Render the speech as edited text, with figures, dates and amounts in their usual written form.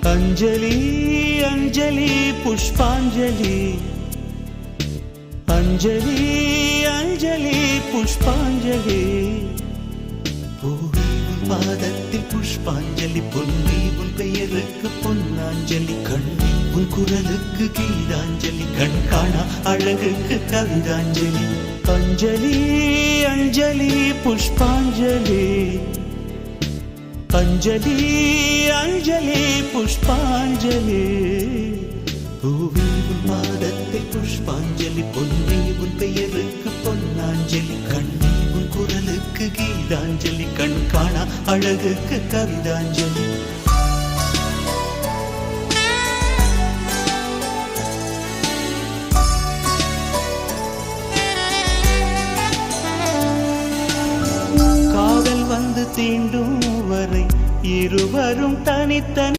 अंजलि अंजलि पुष्पांजलि अंजलि अंजलि पुष्पांजलि பாதத்தில் புஷ்பாஞ்சலி பொன்னி உன் பெயருக்கு பொன்னாஞ்சலி கண்ணி உன் குரலுக்கு கீதாஞ்சலி கண் காணா அழகுக்கு கவிதாஞ்சலி अंजलि अंजलि पुष्पांजलि अंजलि अंजलि पुष्पांजलि பூவி உன் பாதத்தில் புஷ்பாஞ்சலி பொன்னி உன் பெயருக்கு பொன்னாஞ்சலி கண்ணி உன் குரலுக்கு கீதாஞ்சலி கண் காணா அழகுக்கு கவிதாஞ்சலி காதல் வந்து தீண்டும் வரை இருவரும் தனித்தனி